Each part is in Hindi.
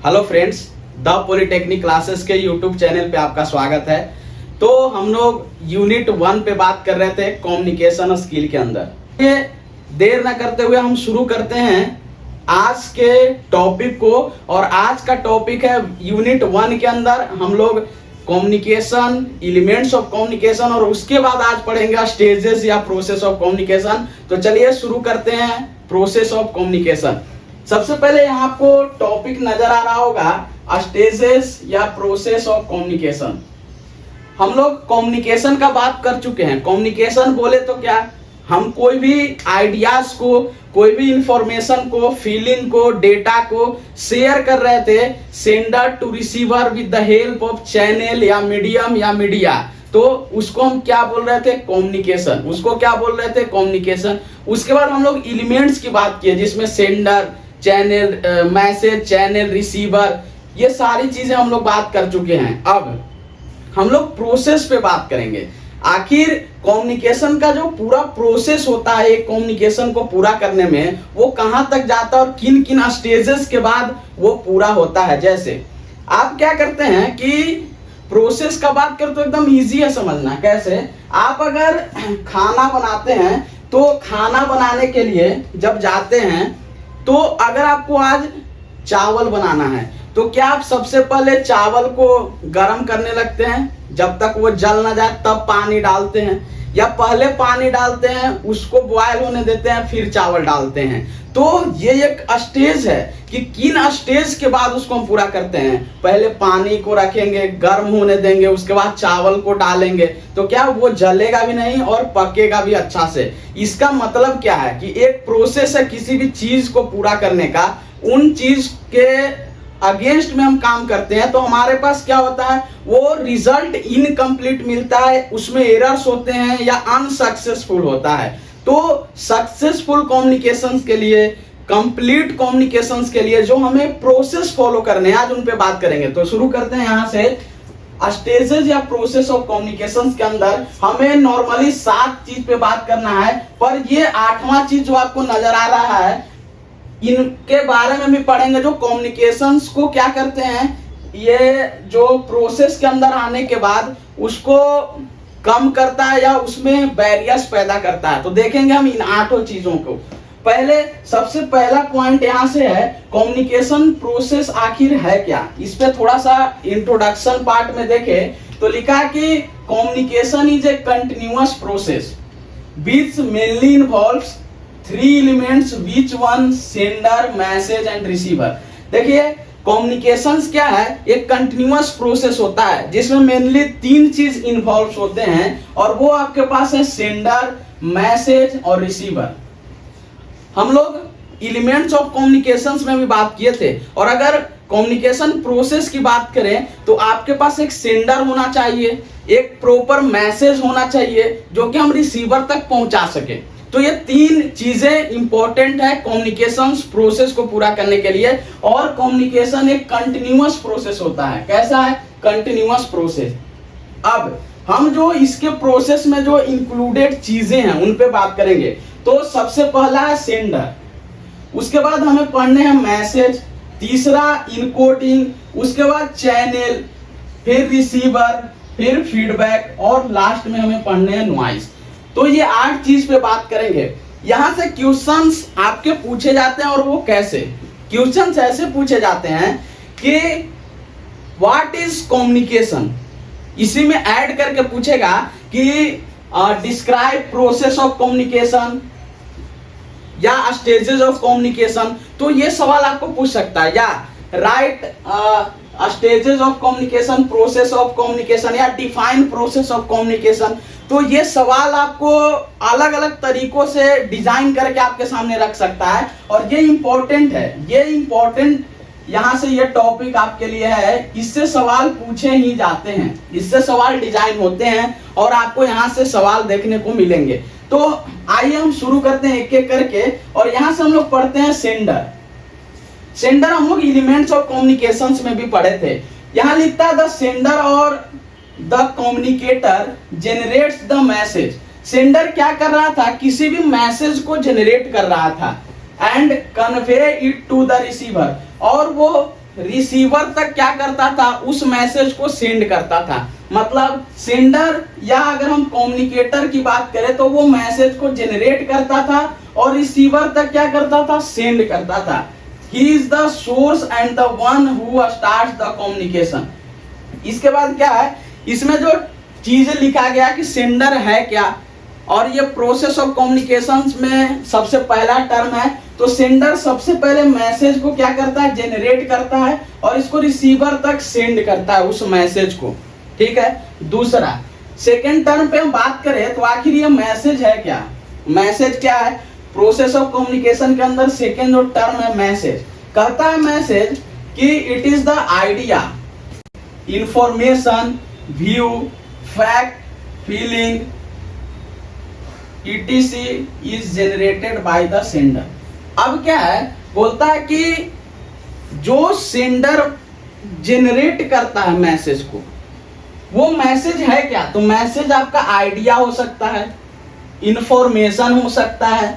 Hello friends, the polytechnic classes के यूट्यूब चैनल पे आपका स्वागत है। तो हम लोग यूनिट 1 पे बात कर रहे थे कम्युनिकेशन स्किल के अंदर। ये देर ना करते हुए हम शुरू करते हैं आज के टॉपिक को। और आज का टॉपिक है यूनिट 1 के अंदर हम लोग कम्युनिकेशन, एलिमेंट्स ऑफ कम्युनिकेशन, और उसके बाद आज पढ़ेंगे स्टेजेस या प्रोसेस ऑफ कम्युनिकेशन। तो चलिए शुरू करते हैं प्रोसेस ऑफ कम्युनिकेशन। सबसे पहले यहाँ आपको टॉपिक नजर आ रहा होगा स्टेजेस या प्रोसेस ऑफ कम्युनिकेशन। हम लोग कम्युनिकेशन का बात कर चुके हैं। कम्युनिकेशन बोले तो क्या, हम कोई भी आइडियाज को, कोई भी इंफॉर्मेशन को, फीलिंग को, डेटा को शेयर कर रहे थे sender to receiver with the help of channel या मीडियम या मीडिया। तो उसको हम क्या बोल रहे थे, कम्युनिकेशन। उसको क्या बोल रहे थे, कम्युनिकेशन। उसके बाद हम लोग एलिमेंट्स की बात किए जिसमें sender, channel, message, channel, receiver, ये सारी चीजें हम लोग बात कर चुके हैं। अब हम लोग प्रोसेस पे बात करेंगे। आखिर कम्युनिकेशन का जो पूरा प्रोसेस होता है एक कम्युनिकेशन को पूरा करने में, वो कहां तक जाता है और किन किन स्टेजेस के बाद वो पूरा होता है। जैसे आप क्या करते हैं कि प्रोसेस का बात करें तो एकदम इजी है समझना। कैसे, आप अगर खाना बनाते हैं तो खाना बनाने के लिए जब जाते हैं तो अगर आपको आज चावल बनाना है तो क्या आप सबसे पहले चावल को गर्म करने लगते हैं, जब तक वो जल ना जाए तब पानी डालते हैं, या पहले पानी डालते हैं उसको बॉयल होने देते हैं फिर चावल डालते हैं। तो ये एक स्टेज है कि किन स्टेज के बाद उसको हम पूरा करते हैं। पहले पानी को रखेंगे, गर्म होने देंगे, उसके बाद चावल को डालेंगे, तो क्या वो जलेगा भी नहीं और पकेगा भी अच्छा से। इसका मतलब क्या है कि एक प्रोसेस है किसी भी चीज को पूरा करने का। उन चीज के अगेंस्ट में हम काम करते हैं तो हमारे पास क्या होता है, वो रिजल्ट इनकम्प्लीट मिलता है, उसमें एरर्स होते हैं या अनसक्सेसफुल होता है। तो सक्सेसफुल कम्युनिकेशंस के लिए, कंप्लीट कम्युनिकेशंस के लिए जो हमें प्रोसेस फॉलो करने हैं, आज उन पे बात करेंगे। तो शुरू करते हैं यहाँ से। स्टेजेस या प्रोसेस ऑफ कम्युनिकेशंस के अंदर हमें नॉर्मली 7 चीज पे बात करना है, पर ये 8वां चीज जो आपको नजर आ रहा है इनके बारे में भी पढ़ेंगे। जो कम्युनिकेशंस को क्या करते हैं, ये जो प्रोसेस के अंदर आने के बाद उसको कम करता है या उसमें बैरियर्स पैदा करता है। तो देखेंगे हम इन 8 चीजों को। पहले सबसे पहला पॉइंट यहां से है कम्युनिकेशन प्रोसेस आखिर है क्या। इस पे थोड़ा सा इंट्रोडक्शन पार्ट में देखें तो लिखा है कि communication is a continuous process which mainly involves 3 elements which one sender, message and receiver. देखिए कम्युनिकेशंस क्या है, एक कंटिन्यूअस प्रोसेस होता है जिसमें मेनली 3 चीज इन्वॉल्व होते हैं, और वो आपके पास है सेंडर, मैसेज और रिसीवर। हम लोग एलिमेंट्स ऑफ कम्युनिकेशंस में भी बात किए थे। और अगर कम्युनिकेशन प्रोसेस की बात करें तो आपके पास एक सेंडर होना चाहिए, एक प्रॉपर मैसेज होना चाहिए जो कि हम रिसीवर तक पहुंचा सके। तो ये 3 चीजें इंपॉर्टेंट है कम्युनिकेशन प्रोसेस को पूरा करने के लिए। और कम्युनिकेशन एक कंटिन्यूअस प्रोसेस होता है। कैसा है, कंटिन्यूअस प्रोसेस। अब हम जो इसके प्रोसेस में जो इंक्लूडेड चीजें हैं उन पे बात करेंगे। तो सबसे पहला है सेंडर, उसके बाद हमें पढ़ने हैं मैसेज, तीसरा इनकोडिंग, उसके बाद चैनल, फिर रिसीवर, फिर फीडबैक, और लास्ट में हमें पढ़ने हैं नॉइज। तो ये 8 चीज पे बात करेंगे। यहां से क्वेश्चंस आपके पूछे जाते हैं, और वो कैसे क्वेश्चंस ऐसे पूछे जाते हैं कि व्हाट इज कम्युनिकेशन। इसी में ऐड करके पूछेगा कि डिस्क्राइब प्रोसेस ऑफ कम्युनिकेशन या स्टेजेस ऑफ कम्युनिकेशन। तो ये सवाल आपको पूछ सकता है, या right stages of communication, process of communication, या डिफाइन प्रोसेस ऑफ कम्युनिकेशन। तो ये सवाल आपको अलग अलग तरीकों से डिजाइन करके आपके सामने रख सकता है, और ये इंपॉर्टेंट है। ये इंपॉर्टेंट यहां से ये टॉपिक आपके लिए है। इससे सवाल पूछे ही जाते हैं, इससे सवाल डिजाइन होते हैं, और आपको यहां से सवाल देखने को मिलेंगे। तो आइए हम शुरू करते हैं एक एक करके। और यहां से हम लोग पढ़ते हैं सेंडर। सेंडर हम लोग एलिमेंट्स ऑफ कम्युनिकेशंस में भी पढ़े थे। यहां लिखता है द सेंडर और the communicator generates the message. Sender क्या कर रहा था, किसी भी मैसेज को जनरेट कर रहा था and convey it to the receiver, और वो रिसीवर तक क्या करता था, उस मैसेज को सेंड करता था। मतलब सेंडर या अगर हम कम्युनिकेटर की बात करें तो वो मैसेज को जनरेट करता था और रिसीवर तक क्या करता था, सेंड करता था। He is the source and the one who starts the communication. इसके बाद क्या है, इसमें जो चीजें लिखा गया कि सेंडर है क्या, और ये प्रोसेस ऑफ कम्युनिकेशन में सबसे पहला टर्म है। तो सेंडर सबसे पहले मैसेज को क्या करता है, जनरेट करता है और इसको रिसीवर तक सेंड करता है उस मैसेज को। ठीक है। दूसरा सेकेंड टर्म पे हम बात करें तो आखिर ये मैसेज है क्या, मैसेज क्या है। प्रोसेस ऑफ कम्युनिकेशन के अंदर सेकेंड जो टर्म है मैसेज, कहता है मैसेज कि it is the idea, information, view, fact, feeling etc is generated by the sender। अब क्या है, बोलता है कि जो सेंडर जनरेट करता है मैसेज को, वो मैसेज है क्या। तो मैसेज आपका आइडिया हो सकता है, इंफॉर्मेशन हो सकता है,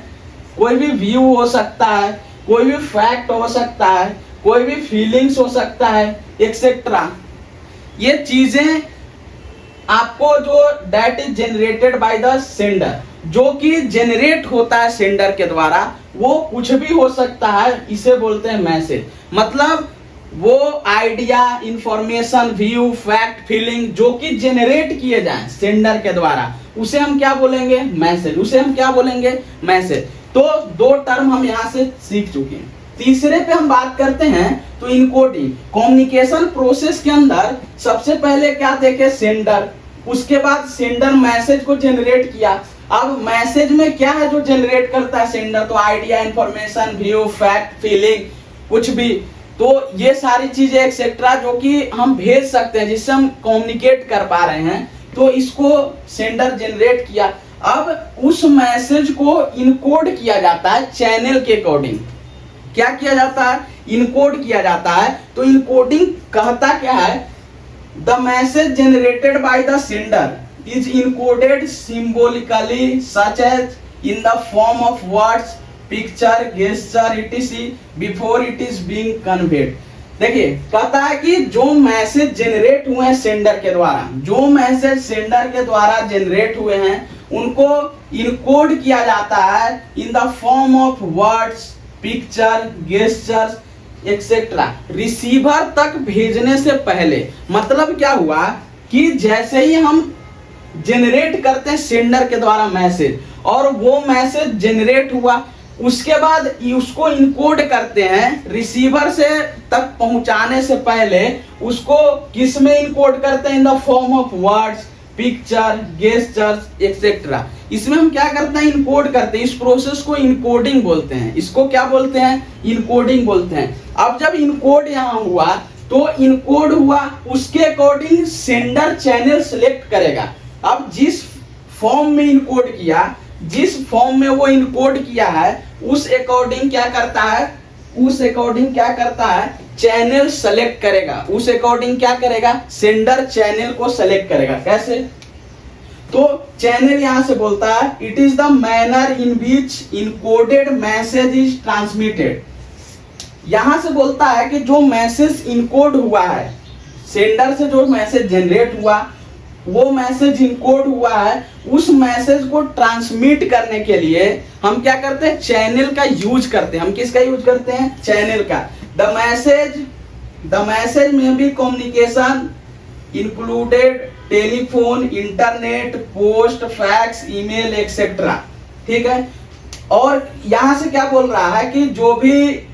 कोई भी व्यू हो सकता है, कोई भी फैक्ट हो सकता है, कोई भी फीलिंग्स हो सकता है, एक्सेट्रा। ये चीजें आपको जो that is generated by the sender, जो कि जनरेट होता है सेंडर के द्वारा, वो कुछ भी हो सकता है, इसे बोलते हैं मैसेज। मतलब वो idea, information, view, fact, feeling जो कि जनरेट किए जाएं सेंडर के द्वारा, उसे हम क्या बोलेंगे, मैसेज। उसे हम क्या बोलेंगे, मैसेज। तो दो टर्म हम यहाँ से सीख चुके हैं। तीसरे पे हम बात करते हैं तो इनकोडिंग। कम्युनिकेशन प्रोसेस के अंदर सबसे पहले क्या देखे, सेंडर, उसके बाद सेंडर मैसेज को जनरेट किया। अब मैसेज में क्या है जो जनरेट करता है सेंडर, तो idea, information, view, fact, feeling, कुछ भी। तो ये सारी चीजें एक्सेट्रा जो कि हम भेज सकते हैं, जिससे हम कम्युनिकेट कर पा रहे हैं, तो इसको सेंडर जनरेट किया। अब उस मैसेज को इनकोड किया जाता है चैनल के अकॉर्डिंग। क्या किया जाता है, इनकोड किया जाता है। तो इनकोडिंग कहता क्या है, the message generated by the sender is encoded symbolically such as in the form of words, picture, gesture etc before it is being conveyed। देखिए कहता है कि जो मैसेज जनरेट हुए हैं सेंडर के द्वारा, जो मैसेज सेंडर के द्वारा जनरेट हुए हैं उनको इनकोड किया जाता है in the form of words, picture, gestures etcetera, receiver तक भेजने से पहले। मतलब क्या हुआ कि जैसे ही हम जनरेट करते हैं सेंडर के द्वारा मैसेज, और वो मैसेज जनरेट हुआ, उसके बाद उसको इनकोड करते हैं रिसीवर से तक पहुंचाने से पहले। उसको किस में इनकोड करते हैं, in the form of words, picture, gestures etcetera. इसमें हम क्या करते हैं, इनकोड करते हैं। इस प्रोसेस को इनकोडिंग बोलते हैं। इसको क्या बोलते हैं, इनकोडिंग बोलते हैं। अब जब इनकोड यहाँ हुआ तो इनकोड हुआ, उसके अकॉर्डिंग सेंडर चैनल सिलेक्ट करेगा। अब जिस फॉर्म में इनकोड किया, जिस फॉर्म में वो इनकोड किया है, उस अकॉर्डिंग क्या करता है, उस अकॉर्डिंग क्या करता है, चैनल सेलेक्ट करेगा। उस अकॉर्डिंग क्या करेगा, सेंडर चैनल को सेलेक्ट करेगा। कैसे, तो चैनल यहां से बोलता है it is the manner in which encoded message is transmitted. यहां से बोलता है कि जो मैसेज इनकोड हुआ है, सेंडर से जो मैसेज जनरेट हुआ, वो मैसेज इनकोड हुआ है, उस मैसेज को ट्रांसमिट करने के लिए हम क्या करते हैं, चैनल का यूज करते हैं। हम किसका यूज करते हैं, चैनल का। द मैसेज में भी communication included telephone, internet, post, fax, email etcetera. ठीक है। और यहां से क्या बोल रहा है कि जो भी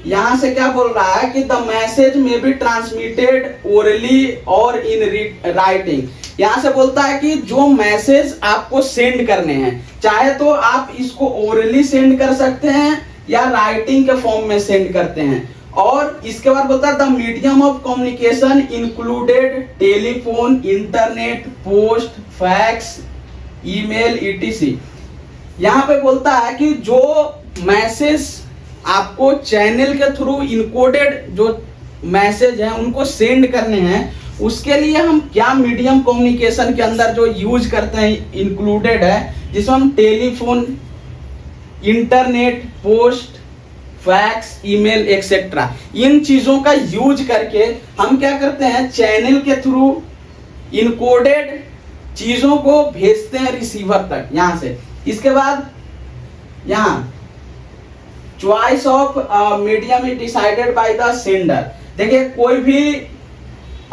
यहां से क्या बोल रहा है कि द मैसेज में भी ट्रांसमिटेड ओरली और इन राइटिंग। यहां से बोलता है कि जो मैसेज आपको सेंड करने हैं, चाहे तो आप इसको ओरली सेंड कर सकते हैं या राइटिंग के फॉर्म में सेंड करते हैं। और इसके बाद बोलता है the medium of communication included telephone, internet, post, fax, email etc। यहाँ पे बोलता है कि जो मैसेज आपको चैनल के थ्रू इनकोडेड जो मैसेज है उनको सेंड करने हैं, उसके लिए हम क्या मीडियम कम्युनिकेशन के अंदर जो यूज करते हैं इंक्लूडेड है, जिसमें हम telephone, internet, post, fax, email etcetera, इन चीजों का यूज करके हम क्या करते हैं, चैनल के थ्रू इनकोडेड चीजों को भेजते हैं रिसीवर तक यहां से। इसके बाद यहां choice of medium is decided by the sender. देखिए कोई भी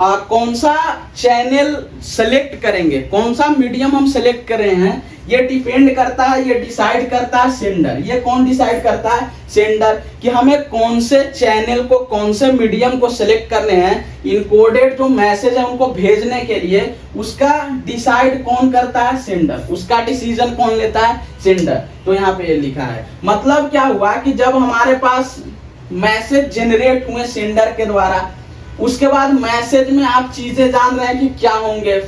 कौन सा चैनल सेलेक्ट करेंगे, कौन सा मीडियम हम सेलेक्ट कर रहे हैं, ये डिपेंड करता है, ये डिसाइड करता है सेंडर। ये कौन डिसाइड करता है, सेंडर, कि हमें कौन से चैनल को, कौन से मीडियम को सेलेक्ट करने हैं, इनकोडेड जो मैसेज है उनको भेजने के लिए, उसका डिसाइड कौन करता है, सेंडर। उसका डिसीजन कौन लेता है, सेंडर। तो यहाँ पे ये लिखा है, मतलब क्या हुआ कि जब हमारे पास मैसेज जनरेट हुए सेंडर के द्वारा, उसके बाद मैसेज में आप चीजें जान रहे हैं कि क्या होंगे,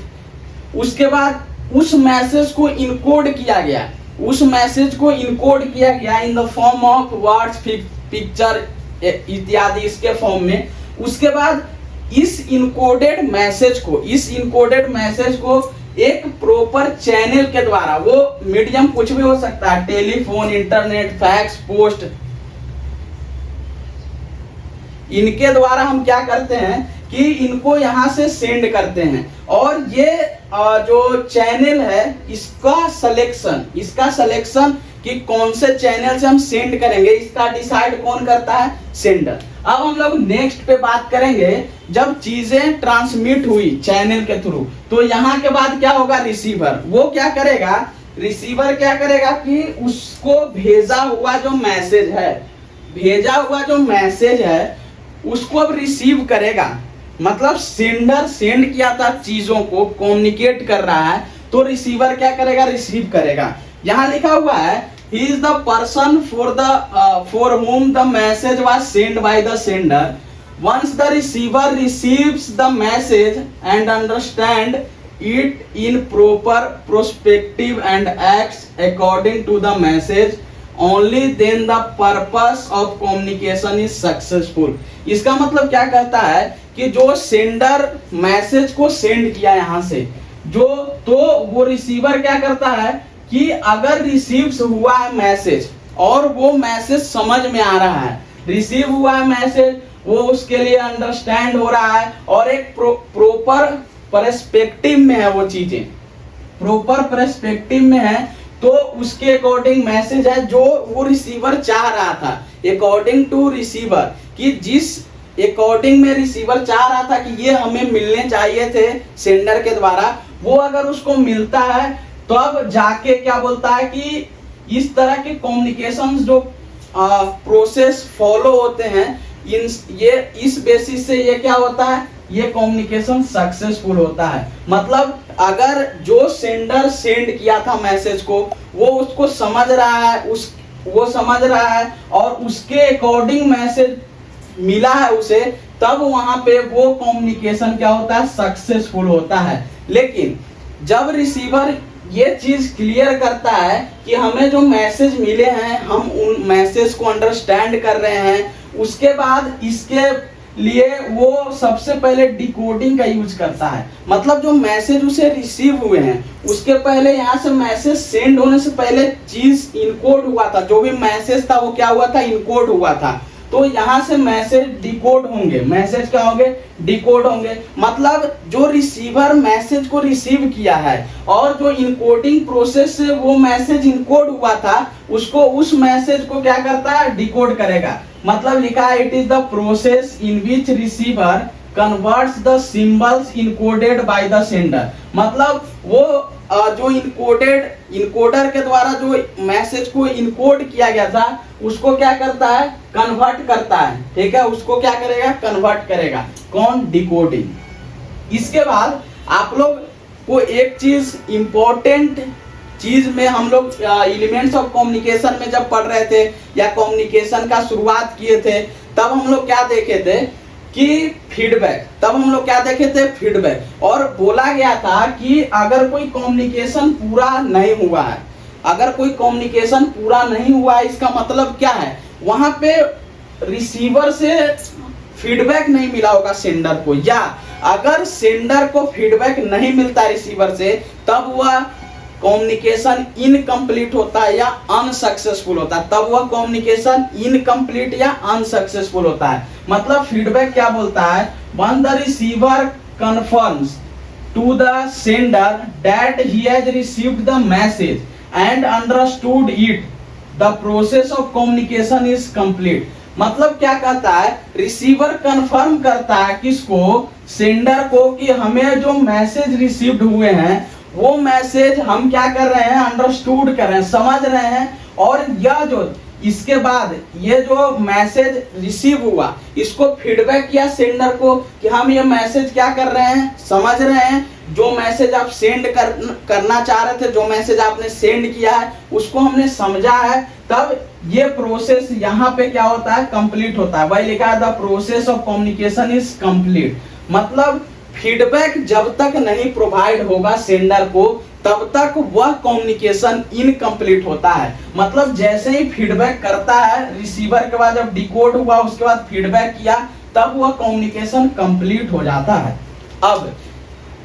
उसके बाद उस मैसेज को इनकोड किया गया, उस मैसेज को इनकोड किया गया in the form of words, picture इत्यादि इसके फॉर्म में। उसके बाद इस इनकोडेड मैसेज को एक प्रॉपर चैनल के द्वारा, वो मीडियम कुछ भी हो सकता है, टेलीफोन, इंटरनेट, फैक्स, पोस्ट, इनके द्वारा हम क्या करते हैं कि इनको यहां से सेंड करते हैं। और ये जो चैनल है इसका सिलेक्शन कि कौन से चैनल से हम सेंड करेंगे, इसका डिसाइड कौन करता है, सेंडर। अब हम लोग नेक्स्ट पे बात करेंगे, जब चीजें ट्रांसमिट हुई चैनल के थ्रू, तो यहाँ के बाद क्या होगा, रिसीवर। वो क्या करेगा, रिसीवर क्या करेगा कि उसको भेजा हुआ जो मैसेज है उसको अब रिसीव करेगा। मतलब सेंडर सेंड किया था चीजों को, कम्युनिकेट कर रहा है, तो रिसीवर क्या करेगा, रिसीव करेगा। यहाँ लिखा हुआ है, he is the person for whom the message was sent by the sender. Once the receiver receives the message and understand it in proper perspective and acts according to the message, only then the purpose of communication is successful. इसका मतलब क्या कहता है कि जो सेंडर मैसेज को सेंड किया यहां से, तो वो रिसीवर क्या करता है कि अगर रिसीव हुआ है मैसेज और वो मैसेज समझ में आ रहा है, रिसीव हुआ है मैसेज, वो उसके लिए अंडरस्टैंड हो रहा है और एक प्रॉपर पर्सपेक्टिव में है, वो चीजें प्रॉपर पर्सपेक्टिव में है, तो उसके अकॉर्डिंग मैसेज है जो वो रिसीवर चाह रहा था, अकॉर्डिंग टू रिसीवर, कि जिस अकॉर्डिंग में रिसीवर चाह रहा था कि ये हमें मिलने चाहिए थे सेंडर के द्वारा, वो अगर उसको मिलता है तो अब जाके क्या बोलता है कि इस तरह के कम्युनिकेशन जो प्रोसेस फॉलो होते हैं, इस बेसिस से ये क्या होता है, ये कम्युनिकेशन सक्सेसफुल होता है। मतलब अगर जो सेंडर सेंड किया था मैसेज को, वो उसको समझ रहा है, वो समझ रहा है और उसके अकॉर्डिंग मैसेज मिला है उसे, तब वहां पे वो कम्युनिकेशन क्या होता है, सक्सेसफुल होता है। लेकिन जब रिसीवर ये चीज क्लियर करता है कि हमें जो मैसेज मिले हैं, हम उन मैसेज को अंडरस्टैंड कर रहे हैं, उसके बाद इसके लिए वो सबसे पहले डिकोडिंग का यूज करता है। मतलब जो मैसेज उसे रिसीव हुए हैं, उसके पहले यहाँ से मैसेज सेंड होने से पहले चीज इनकोड हुआ था, जो भी मैसेज था वो क्या हुआ था, इनकोड हुआ था। तो यहाँ से मैसेज डिकोड होंगे, मैसेज क्या होंगे, डिकोड होंगे। मतलब जो रिसीवर मैसेज को रिसीव किया है और जो इनकोडिंग प्रोसेस से वो मैसेज इनकोड हुआ था, उसको, उस मैसेज को क्या करता है, डिकोड करेगा। मतलब लिखा है, it is the process in which receiver converts the symbols encoded bye the sender. मतलब वो जो इनकोडर के द्वारा जो मैसेज को इनकोड किया गया था, उसको क्या करता है, कन्वर्ट करता है। ठीक है, उसको क्या करेगा, कन्वर्ट करेगा। कौन, डिकोडिंग। इसके बाद आप लोग को एक चीज इंपॉर्टेंट चीज में, हम लोग एलिमेंट्स ऑफ कम्युनिकेशन में जब पढ़ रहे थे या कम्युनिकेशन का शुरुआत किए थे, तब हम लोग क्या देखे थे कि फीडबैक। तब हम लोग क्या देखे थे, फीडबैक। और बोला गया था कि अगर कोई कम्युनिकेशन पूरा नहीं हुआ है, अगर कोई कम्युनिकेशन पूरा नहीं हुआ है, इसका मतलब क्या है, वहां पे रिसीवर से फीडबैक नहीं मिला होगा सेंडर को, या अगर सेंडर को फीडबैक नहीं मिलता रिसीवर से, तब वह कम्युनिकेशन इनकम्प्लीट होता है या अनसक्सेसफुल होता है, तब वह कम्युनिकेशन इनकम्प्लीट या अनसक्सेसफुल होता है। मतलब फीडबैक क्या बोलता है, when the receiver confirms to the sender that he has received the message and understood it, the process of communication is complete. मतलब क्या कहता है, रिसीवर कंफर्म करता है किसको, सेंडर को, कि हमें जो मैसेज रिसीव्ड हुए हैं वो मैसेज हम क्या कर रहे हैं, अंडरस्टूड कर रहे हैं, समझ रहे हैं। और यह जो इसके बाद ये जो मैसेज रिसीव हुआ इसको फीडबैक किया सेंडर को कि हम ये मैसेज क्या कर रहे हैं, समझ रहे हैं। जो मैसेज आप सेंड करना चाह रहे थे, जो मैसेज आपने सेंड किया है उसको हमने समझा है, तब ये प्रोसेस यहाँ पे क्या होता है, कंप्लीट होता है। वही लिखा है the process of communication is complete. मतलब फीडबैक जब तक नहीं प्रोवाइड होगा सेंडर को तब तक वह कम्युनिकेशन इनकम्प्लीट होता है। मतलब जैसे ही फीडबैक करता है रिसीवर के बाद, जब डिकोड हुआ उसके बाद फीडबैक किया, तब वह कम्युनिकेशन कंप्लीट हो जाता है। अब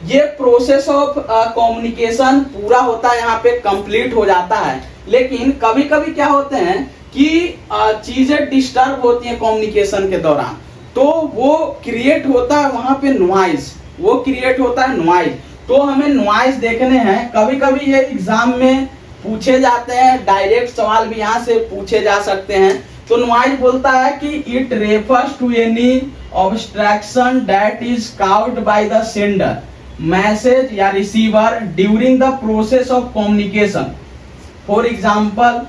ये प्रोसेस ऑफ कम्युनिकेशन पूरा होता है, यहाँ पे कंप्लीट हो जाता है। लेकिन कभी कभी क्या होते हैं कि चीजें डिस्टर्ब होती हैं कम्युनिकेशन के दौरान, तो वो क्रिएट होता है वहां पे नॉइज, वो क्रिएट होता है नॉइज। तो हमें नॉइज देखने हैं। कभी कभी ये एग्जाम में पूछे जाते हैं, डायरेक्ट सवाल भी यहाँ से पूछे जा सकते हैं। तो नॉइज बोलता है कि it refers to any obstruction that is caused by the sender message या receiver during the process of communication. For example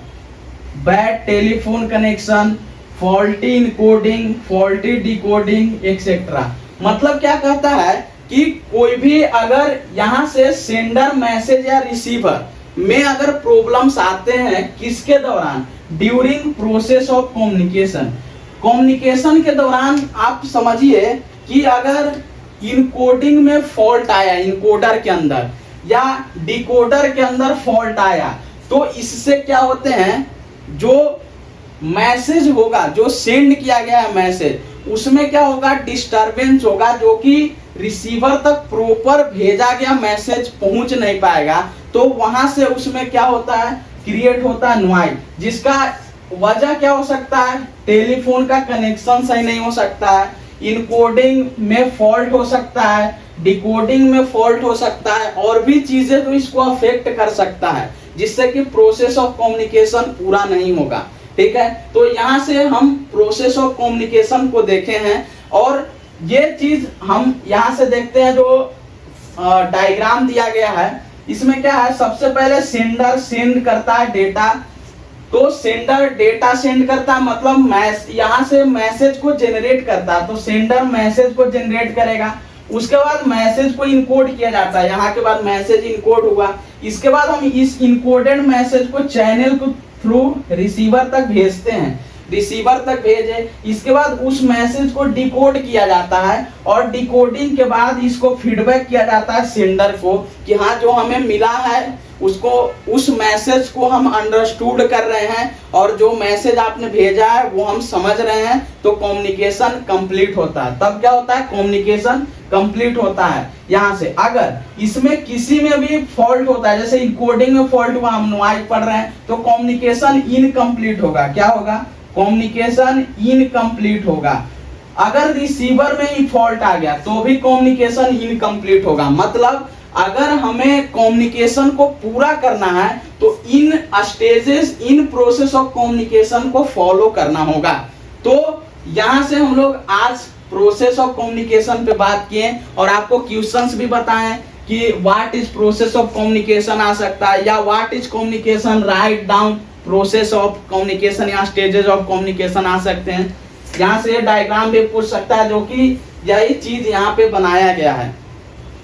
bad telephone connection, faulty encoding, faulty decoding etcetera. मतलब क्या कहता है कि कोई भी अगर यहाँ से सेंडर मैसेज या रिसीवर में अगर प्रॉब्लम्स आते हैं, किसके दौरान, during process of communication. Communication के दौरान आप समझिए कि अगर इनकोडिंग में फॉल्ट आया, इनकोडर के अंदर या डिकोडर के अंदर फॉल्ट आया, तो इससे क्या होते हैं, जो मैसेज होगा, जो सेंड किया गया है मैसेज, उसमें क्या होगा, डिस्टरबेंस होगा, जो कि रिसीवर तक प्रॉपर भेजा गया मैसेज पहुंच नहीं पाएगा। तो वहां से उसमें क्या होता है, क्रिएट होता है नॉइज, जिसका वजह क्या हो सकता है, टेलीफोन का कनेक्शन सही नहीं हो सकता है, इनकोडिंग में फॉल्ट हो सकता है, डिकोडिंग में फॉल्ट हो सकता है, और भी चीजें तो इसको अफेक्ट कर सकता है, जिससे कि प्रोसेस ऑफ कम्युनिकेशन पूरा नहीं होगा। ठीक है, तो यहाँ से हम प्रोसेस ऑफ कम्युनिकेशन को देखे हैं। और ये चीज हम यहाँ से देखते हैं, जो डायग्राम दिया गया है इसमें क्या है, सबसे पहले सेंडर सेंड करता है डेटा। तो सेंडर डेटा सेंड करता है, मतलब यहाँ से मैसेज को जनरेट करता है, तो सेंडर मैसेज को जनरेट करेगा। उसके बाद मैसेज को इनकोड किया जाता है, यहाँ के बाद मैसेज इनकोड हुआ। इसके बाद हम इस इनकोडेड मैसेज को चैनल को थ्रू रिसीवर तक भेजते हैं, रिसीवर तक भेजे। इसके बाद उस मैसेज को डिकोड किया जाता है, और डिकोडिंग के बाद इसको फीडबैक किया जाता है सेंडर को कि हाँ जो हमें मिला है उसको, उस मैसेज को हम अंडरस्टूड कर रहे हैं, और जो मैसेज आपने भेजा है वो हम समझ रहे हैं। तो कम्युनिकेशन कंप्लीट होता है। तब क्या होता है, कम्युनिकेशन कंप्लीट होता है। यहाँ से अगर इसमें किसी में भी फॉल्ट होता है, जैसे इनकोडिंग में फॉल्ट हुआ, हम नॉइज पढ़ रहे हैं, तो कम्युनिकेशन इनकम्प्लीट होगा। क्या होगा, कम्युनिकेशन इनकम्प्लीट होगा। अगर रिसीवर में ही फॉल्ट आ गया तो भी कम्युनिकेशन इनकम्प्लीट होगा। मतलब अगर हमें कम्युनिकेशन को पूरा करना है तो इन स्टेजेस, इन प्रोसेस ऑफ कम्युनिकेशन को फॉलो करना होगा। तो यहाँ से हम लोग आज प्रोसेस ऑफ कम्युनिकेशन पे बात किए, और आपको क्वेश्चंस भी बताएं कि what is process of communication आ सकता है, या what is communication, write down process of communication या स्टेजेस ऑफ कम्युनिकेशन आ सकते हैं। यहाँ से डायग्राम भी पूछ सकता है, जो कि यही चीज यहाँ पे बनाया गया है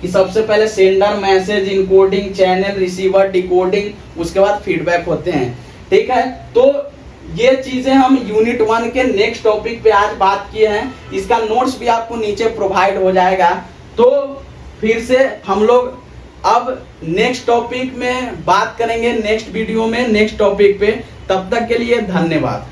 कि सबसे पहले sender message, encoding, channel, receiver, decoding, उसके बाद फीडबैक होते हैं। ठीक है, तो ये चीजें हम यूनिट 1 के नेक्स्ट टॉपिक पे आज बात किए हैं। इसका नोट्स भी आपको नीचे प्रोवाइड हो जाएगा। तो फिर से हम लोग अब नेक्स्ट टॉपिक में बात करेंगे, नेक्स्ट वीडियो में नेक्स्ट टॉपिक पे। तब तक के लिए धन्यवाद।